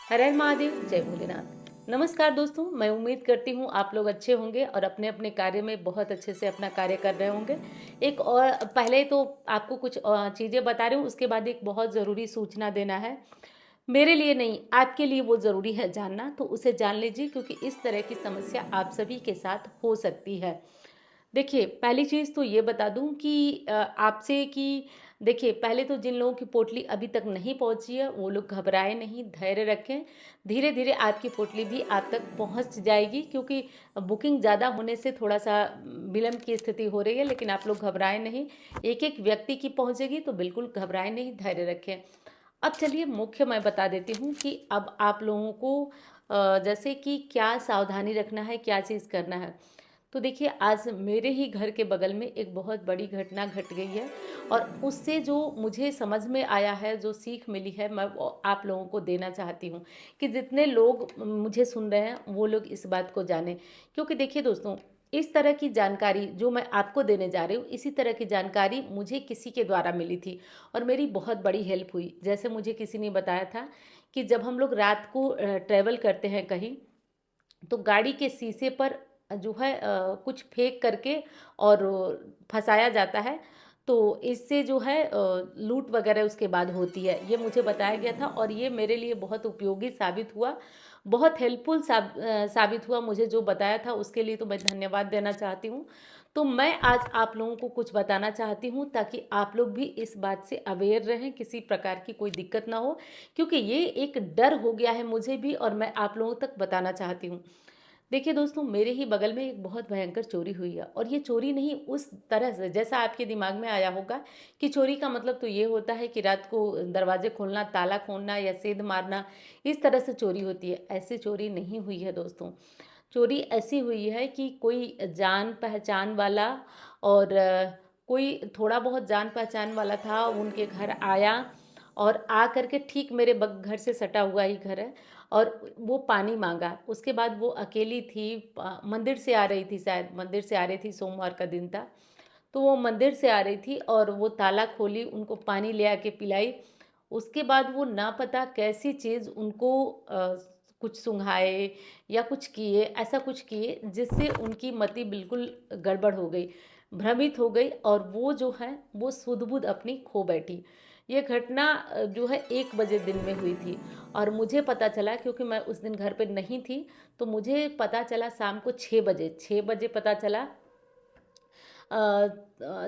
हर हर महादेव, जय भोलेनाथ। नमस्कार दोस्तों, मैं उम्मीद करती हूँ आप लोग अच्छे होंगे और अपने अपने कार्य में बहुत अच्छे से अपना कार्य कर रहे होंगे। एक और पहले तो आपको कुछ चीज़ें बता रही हूँ, उसके बाद एक बहुत ज़रूरी सूचना देना है। मेरे लिए नहीं, आपके लिए वो ज़रूरी है जानना, तो उसे जान लीजिए क्योंकि इस तरह की समस्या आप सभी के साथ हो सकती है। देखिए, पहली चीज़ तो ये बता दूँ कि आपसे कि देखिए, पहले तो जिन लोगों की पोटली अभी तक नहीं पहुँची है, वो लोग घबराएँ नहीं, धैर्य रखें। धीरे-धीरे आपकी पोटली भी आप तक पहुँच जाएगी क्योंकि बुकिंग ज़्यादा होने से थोड़ा-सा विलंब की स्थिति हो रही है, लेकिन आप लोग घबराएँ नहीं। एक-एक व्यक्ति की पहुँचेगी, तो बिल्कुल घबराएँ नहीं, धैर्य रखें। अब चलिए मुख्य मैं बता देती हूँ कि अब आप लोगों को जैसे कि क्या सावधानी रखना है, क्या चीज़ करना है। तो देखिए, आज मेरे ही घर के बगल में एक बहुत बड़ी घटना घट गई है और उससे जो मुझे समझ में आया है, जो सीख मिली है, मैं वो आप लोगों को देना चाहती हूँ कि जितने लोग मुझे सुन रहे हैं वो लोग इस बात को जानें। क्योंकि देखिए दोस्तों, इस तरह की जानकारी जो मैं आपको देने जा रही हूँ, इसी तरह की जानकारी मुझे किसी के द्वारा मिली थी और मेरी बहुत बड़ी हेल्प हुई। जैसे मुझे किसी ने बताया था कि जब हम लोग रात को ट्रैवल करते हैं कहीं, तो गाड़ी के शीशे पर जो है कुछ फेंक करके और फंसाया जाता है। तो इससे जो है लूट वगैरह उसके बाद होती है, ये मुझे बताया गया था और ये मेरे लिए बहुत उपयोगी साबित हुआ, बहुत हेल्पफुल साबित हुआ। मुझे जो बताया था उसके लिए तो मैं धन्यवाद देना चाहती हूँ। तो मैं आज आप लोगों को कुछ बताना चाहती हूँ ताकि आप लोग भी इस बात से अवेयर रहें, किसी प्रकार की कोई दिक्कत ना हो, क्योंकि ये एक डर हो गया है मुझे भी और मैं आप लोगों तक बताना चाहती हूँ। देखिए दोस्तों, मेरे ही बगल में एक बहुत भयंकर चोरी हुई है और ये चोरी नहीं उस तरह से जैसा आपके दिमाग में आया होगा कि चोरी का मतलब तो ये होता है कि रात को दरवाजे खोलना, ताला खोलना या सेंध मारना, इस तरह से चोरी होती है। ऐसी चोरी नहीं हुई है दोस्तों। चोरी ऐसी हुई है कि कोई जान पहचान वाला और कोई थोड़ा बहुत जान पहचान वाला था, उनके घर आया और आ करके ठीक मेरे घर से सटा हुआ ही घर है और वो पानी मांगा। उसके बाद वो अकेली थी, मंदिर से आ रही थी, शायद मंदिर से आ रही थी, सोमवार का दिन था। तो वो मंदिर से आ रही थी और वो ताला खोली, उनको पानी ले आके पिलाई। उसके बाद वो ना पता कैसी चीज़ उनको कुछ सुंघाए या कुछ किए, ऐसा कुछ किए जिससे उनकी मति बिल्कुल गड़बड़ हो गई, भ्रमित हो गई और वो जो है वो सुध-बुध अपनी खो बैठी। ये घटना जो है 1 बजे दिन में हुई थी और मुझे पता चला क्योंकि मैं उस दिन घर पे नहीं थी, तो मुझे पता चला शाम को 6 बजे, 6 बजे पता चला।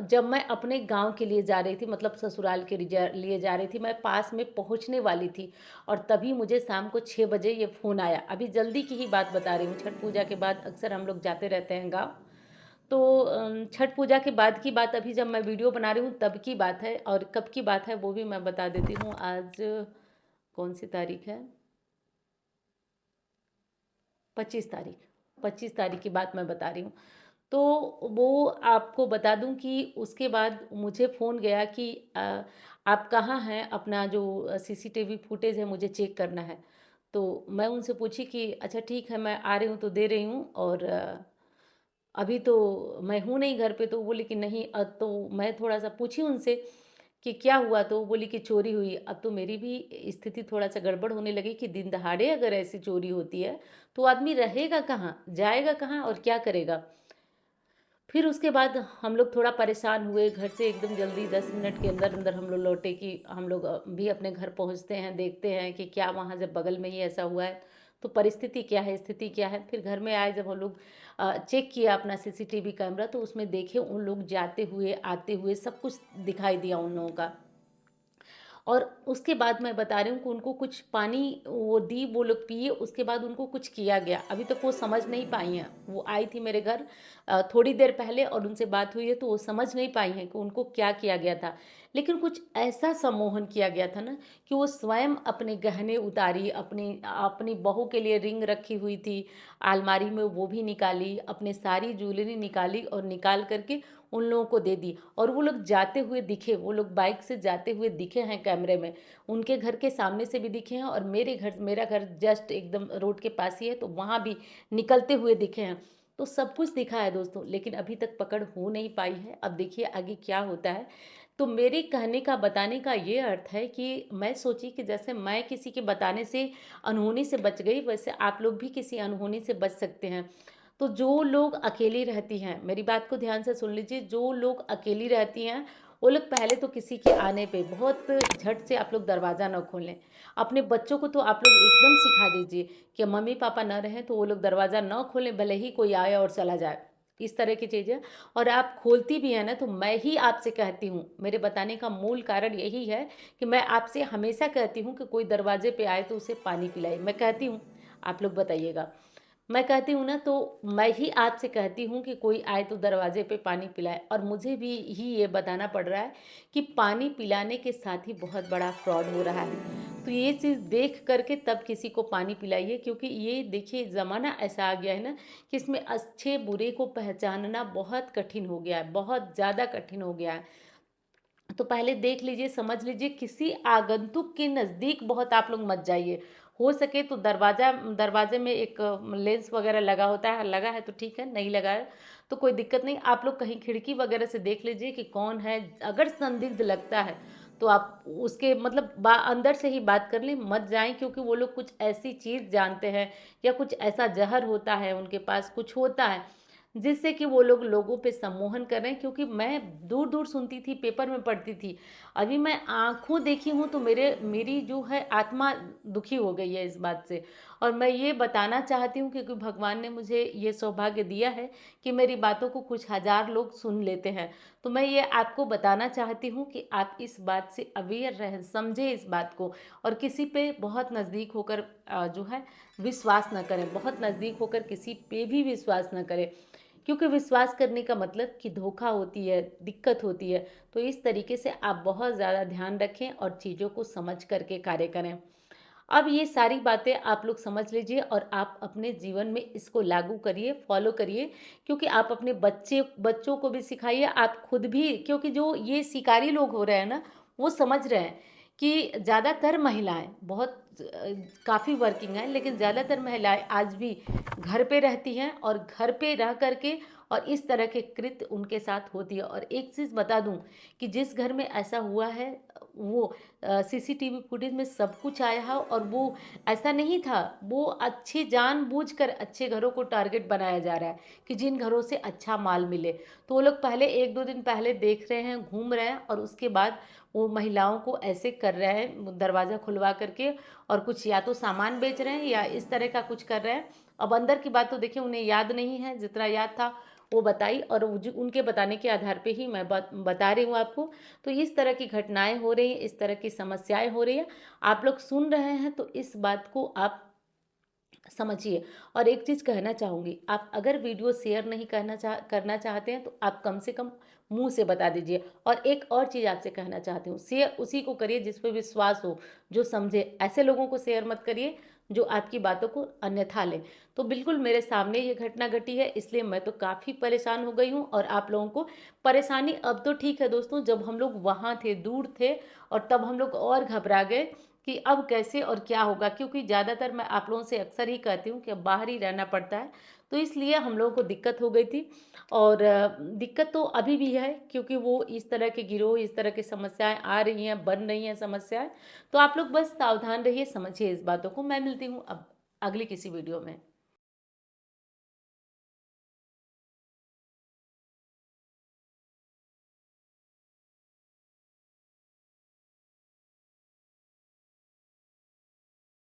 जब मैं अपने गांव के लिए जा रही थी, मतलब ससुराल के लिए जा रही थी, मैं पास में पहुंचने वाली थी और तभी मुझे शाम को 6 बजे ये फ़ोन आया। अभी जल्दी की ही बात बता रही हूँ, छठ पूजा के बाद अक्सर हम लोग जाते रहते हैं गाँव। तो छठ पूजा के बाद की बात, अभी जब मैं वीडियो बना रही हूँ तब की बात है और कब की बात है वो भी मैं बता देती हूँ। आज कौन सी तारीख है? 25 तारीख, 25 तारीख की बात मैं बता रही हूँ। तो वो आपको बता दूं कि उसके बाद मुझे फ़ोन गया कि आप कहाँ हैं, अपना जो सीसीटीवी फुटेज है मुझे चेक करना है। तो मैं उनसे पूछी कि अच्छा ठीक है, मैं आ रही हूँ तो दे रही हूँ और अभी तो मैं हूँ नहीं घर पे। तो बोली कि नहीं, तो मैं थोड़ा सा पूछी उनसे कि क्या हुआ, तो वो बोली कि चोरी हुई। अब तो मेरी भी स्थिति थोड़ा सा गड़बड़ होने लगी कि दिन दहाड़े अगर ऐसी चोरी होती है तो आदमी रहेगा कहाँ, जाएगा कहाँ और क्या करेगा। फिर उसके बाद हम लोग थोड़ा परेशान हुए, घर से एकदम जल्दी 10 मिनट के अंदर अंदर हम लोग लौटे कि हम लोग भी अपने घर पहुंचते हैं, देखते हैं कि क्या वहाँ जब बगल में ही ऐसा हुआ है तो परिस्थिति क्या है, स्थिति क्या है। फिर घर में आए जब हम लोग चेक किया अपना सीसीटीवी कैमरा, तो उसमें देखे उन लोग जाते हुए आते हुए सब कुछ दिखाई दिया उन लोगों का। और उसके बाद मैं बता रही हूँ कि उनको कुछ पानी वो दी, वो लोग पिए, उसके बाद उनको कुछ किया गया। अभी तक वो समझ नहीं पाई हैं। वो आई थी मेरे घर थोड़ी देर पहले और उनसे बात हुई है, तो वो समझ नहीं पाई हैं कि उनको क्या किया गया था। लेकिन कुछ ऐसा सम्मोहन किया गया था ना कि वो स्वयं अपने गहने उतारी, अपनी अपनी बहू के लिए रिंग रखी हुई थी अलमारी में, वो भी निकाली, अपने सारी ज्वेलरी निकाली और निकाल करके उन लोगों को दे दी। और वो लोग जाते हुए दिखे, वो लोग बाइक से जाते हुए दिखे हैं कैमरे में, उनके घर के सामने से भी दिखे हैं और मेरा घर जस्ट एकदम रोड के पास ही है, तो वहाँ भी निकलते हुए दिखे हैं। तो सब कुछ दिखा है दोस्तों, लेकिन अभी तक पकड़ हो नहीं पाई है। अब देखिए आगे क्या होता है। तो मेरे कहने का बताने का ये अर्थ है कि मैं सोची कि जैसे मैं किसी के बताने से अनहोनी से बच गई, वैसे आप लोग भी किसी अनहोनी से बच सकते हैं। तो जो लोग अकेली रहती हैं, मेरी बात को ध्यान से सुन लीजिए, जो लोग अकेली रहती हैं वो लोग पहले तो किसी के आने पे बहुत झट से आप लोग दरवाज़ा न खोलें। अपने बच्चों को तो आप लोग एकदम सिखा दीजिए कि मम्मी पापा न रहें तो वो लोग दरवाज़ा न खोलें, भले ही कोई आए और चला जाए, इस तरह की चीज़ें। और आप खोलती भी हैं ना, तो मैं ही आपसे कहती हूँ, मेरे बताने का मूल कारण यही है कि मैं आपसे हमेशा कहती हूँ कि कोई दरवाजे पे आए तो उसे पानी पिलाइए। मैं कहती हूँ, आप लोग बताइएगा। मैं कहती हूँ ना, तो मैं ही आपसे कहती हूँ कि कोई आए तो दरवाजे पे पानी पिलाए, और मुझे भी ही ये बताना पड़ रहा है कि पानी पिलाने के साथ ही बहुत बड़ा फ्रॉड हो रहा है। तो ये चीज़ देख करके तब किसी को पानी पिलाइए, क्योंकि ये देखिए ज़माना ऐसा आ गया है ना कि इसमें अच्छे बुरे को पहचानना बहुत कठिन हो गया है, बहुत ज़्यादा कठिन हो गया है। तो पहले देख लीजिए, समझ लीजिए, किसी आगंतुक के नज़दीक बहुत आप लोग मत जाइए। हो सके तो दरवाजे में एक लेंस वगैरह लगा होता है, लगा है तो ठीक है, नहीं लगा है तो कोई दिक्कत नहीं। आप लोग कहीं खिड़की वगैरह से देख लीजिए कि कौन है। अगर संदिग्ध लगता है तो आप उसके मतलब अंदर से ही बात कर लें, मत जाएं, क्योंकि वो लोग कुछ ऐसी चीज़ जानते हैं या कुछ ऐसा जहर होता है उनके पास, कुछ होता है जिससे कि वो लोग लोगों पे सम्मोहन कर रहे हैं। क्योंकि मैं दूर दूर सुनती थी, पेपर में पढ़ती थी, अभी मैं आंखों देखी हूँ तो मेरी जो है आत्मा दुखी हो गई है इस बात से। और मैं ये बताना चाहती हूँ, क्योंकि भगवान ने मुझे ये सौभाग्य दिया है कि मेरी बातों को कुछ हजार लोग सुन लेते हैं। तो मैं ये आपको बताना चाहती हूँ कि आप इस बात से अवेयर रहें, समझें इस बात को, और किसी पे बहुत नज़दीक होकर जो है विश्वास न करें, बहुत नज़दीक होकर किसी पे भी विश्वास न करें, क्योंकि विश्वास करने का मतलब कि धोखा होती है, दिक्कत होती है। तो इस तरीके से आप बहुत ज़्यादा ध्यान रखें और चीज़ों को समझ करके कार्य करें। अब ये सारी बातें आप लोग समझ लीजिए और आप अपने जीवन में इसको लागू करिए, फॉलो करिए, क्योंकि आप अपने बच्चों को भी सिखाइए, आप खुद भी, क्योंकि जो ये शिकारी लोग हो रहे हैं ना, वो समझ रहे हैं कि ज़्यादातर महिलाएं बहुत काफ़ी वर्किंग हैं, लेकिन ज़्यादातर महिलाएं आज भी घर पे रहती हैं और घर पे रह करके और इस तरह के कृत्य उनके साथ होती है। और एक चीज़ बता दूं कि जिस घर में ऐसा हुआ है, वो सीसीटीवी फुटेज में सब कुछ आया है, और वो ऐसा नहीं था, वो अच्छे जानबूझकर अच्छे घरों को टारगेट बनाया जा रहा है कि जिन घरों से अच्छा माल मिले। तो वो लोग पहले एक दो दिन पहले देख रहे हैं, घूम रहे हैं, और उसके बाद वो महिलाओं को ऐसे कर रहे हैं दरवाज़ा खुलवा करके, और कुछ या तो सामान बेच रहे हैं या इस तरह का कुछ कर रहे हैं। अब अंदर की बात तो देखिए उन्हें याद नहीं है, जितना याद था वो बताई, और उनके बताने के आधार पे ही मैं बता रही हूँ आपको। तो इस तरह की घटनाएं हो रही हैं, इस तरह की समस्याएं हो रही हैं, आप लोग सुन रहे हैं, तो इस बात को आप समझिए। और एक चीज़ कहना चाहूँगी, आप अगर वीडियो शेयर नहीं करना चाहते हैं तो आप कम से कम मुंह से बता दीजिए। और एक और चीज़ आपसे कहना चाहती हूँ, शेयर उसी को करिए जिस पे विश्वास हो, जो समझे। ऐसे लोगों को शेयर मत करिए जो आपकी बातों को अन्यथा लें। तो बिल्कुल मेरे सामने ये घटना घटी है, इसलिए मैं तो काफ़ी परेशान हो गई हूँ, और आप लोगों को परेशानी अब तो ठीक है दोस्तों, जब हम लोग वहाँ थे, दूर थे, और तब हम लोग और घबरा गए कि अब कैसे और क्या होगा, क्योंकि ज़्यादातर मैं आप लोगों से अक्सर ही कहती हूँ कि अब बाहर ही रहना पड़ता है, तो इसलिए हम लोगों को दिक्कत हो गई थी। और दिक्कत तो अभी भी है, क्योंकि वो इस तरह के गिरोह, इस तरह की समस्याएं आ रही हैं, बन रही हैं समस्याएं। तो आप लोग बस सावधान रहिए, समझिए इस बातों को। मैं मिलती हूँ अब अगली किसी वीडियो में।